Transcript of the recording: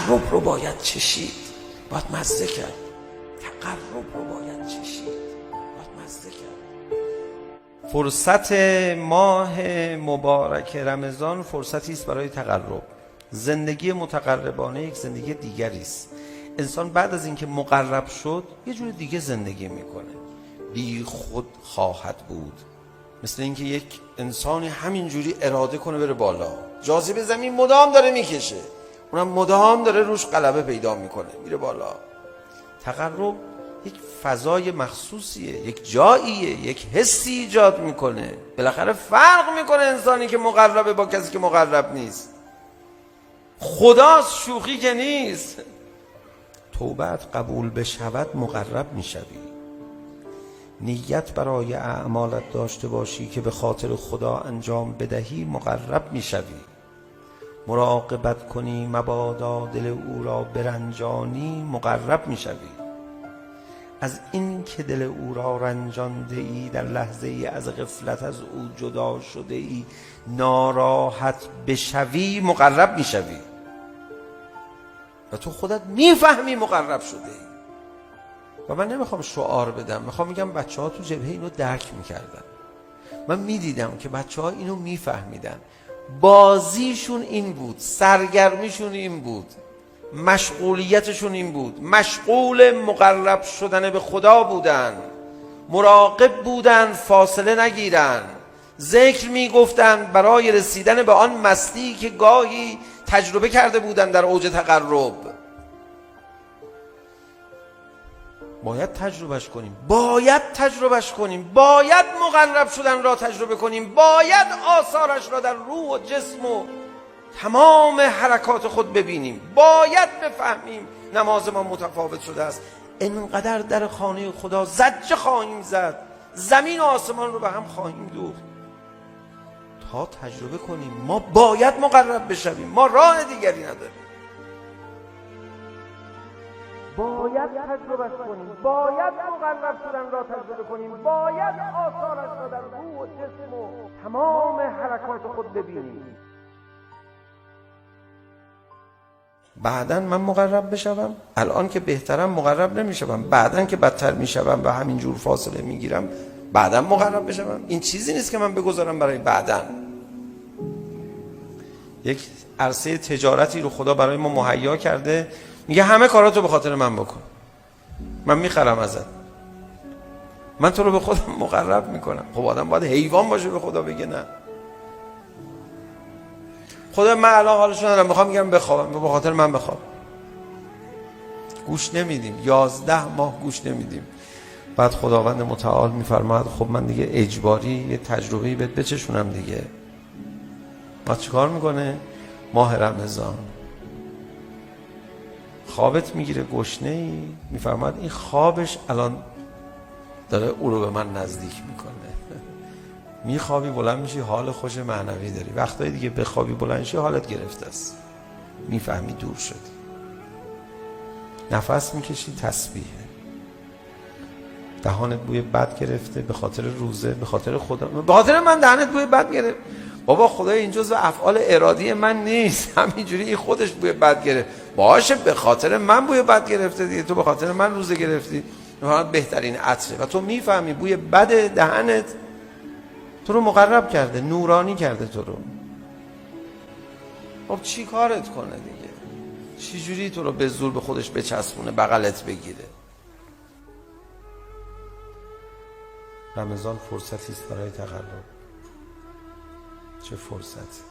تقرب رو باید چشید، باید مزه کرد. تقرب رو باید چشید، باید مزه کرد. فرصت ماه مبارک رمضان فرصتی است برای تقرب. زندگی متقربانه یک زندگی دیگری است. انسان بعد از اینکه مقرب شد یه جور دیگه زندگی میکنه. بی خود خواهد بود. مثل اینکه یک انسانی همینجوری اراده کنه بره بالا، جاذبه زمین مدام داره میکشه، اونم مدام داره روش غلبه پیدا میکنه، میره بالا. تقرب یک فضای مخصوصیه، یک جاییه، یک حسی ایجاد میکنه. بالاخره فرق میکنه انسانی که مقربه با کسی که مقرب نیست. خداست، شوخی که نیست. توبت قبول بشود مقرب میشوی. نیت برای اعمالت داشته باشی که به خاطر خدا انجام بدهی مقرب میشوی. مراقبت کنی مبادا دل او را برنجانی مقرب میشوی. از این که دل او را رنجانده ای، در لحظه ای از غفلت از او جدا شده ای، ناراحت بشوی مقرب میشوی و تو خودت میفهمی مقرب شده ای. و من نمیخوام شعار بدم، میخوام میگم بچه ها تو جبهه اینو درک میکردن. من میدیدم که بچه ها اینو میفهمیدن. بازیشون این بود، سرگرمیشون این بود، مشغولیتشون این بود. مشغول مقرب شدن به خدا بودن، مراقب بودن فاصله نگیرن، ذکر میگفتن برای رسیدن به آن مستی که گاهی تجربه کرده بودن در اوج تقرب. باید تجربهش کنیم، باید تجربهش کنیم، باید مقرب شدن را تجربه کنیم، باید آثارش را در روح و جسم و تمام حرکات خود ببینیم، باید بفهمیم نماز ما متفاوت شده است. اینقدر در خانه خدا زجه خواهیم زد، زمین و آسمان رو به هم خواهیم دوخت تا تجربه کنیم. ما باید مقرب بشویم، ما راه دیگری نداریم. باید تجربه کنیم، باید مقرب شدن را تجربه کنیم، باید آثارش را در روح و جسم و تمام حرکات خود ببینیم. بعدن من مقرب بشوم، الان که بهترم مقرب نمیشوم، بعدن که بدتر میشوم و همینجور فاصله میگیرم بعدن مقرب بشوم. این چیزی نیست که من بگذارم برای بعدن. یک عرصه تجارتی رو خدا برای ما مهیا کرده، میگه همه کاراتو به خاطر من بکن، من میخرم ازت، من تو رو به خودم مقرب میکنم. خب آدم باید حیوان باشه به خدا بگه نه. خدا من الان حالش ندارم، میخوام میگم بخوابم، به خاطر من بخواب. گوش نمیدیم، 11 ماه گوش نمیدیم. بعد خداوند متعال میفرماید خب من دیگه اجباری یه تجربه‌ای بهت بچشونم دیگه. ما چیکار میکنه؟ ماه رمضان خوابت میگیره گشنه‌ای، میفرماید این خوابش الان داره او رو به من نزدیک میکنه. میخوابی بلند میشی حال خوش معنوی داری، وقتایی دیگه بخوابی بلند شی حالت گرفته است، میفهمی دور شدی. نفس میکشی تسبیحه، دهانت بوی بد گرفته به خاطر روزه، به خاطر خدا، به خاطر من دهنت بوی بد گرفت. بابا خدای این جزء افعال ارادی من نیست، همینجوری این خودش بوی بد گرفت، باشه به خاطر من بوی بد گرفته دیگه، تو به خاطر من روزه گرفتی، بهترین عطره و تو میفهمی بوی بد دهنت تو رو مقرب کرده، نورانی کرده تو رو. خب چی کارت کنه دیگه؟ چی جوری تو رو به زور به خودش بچسبونه، بغلت بگیره؟ رمضان فرصتی است برای تقرب. چه فرصتی!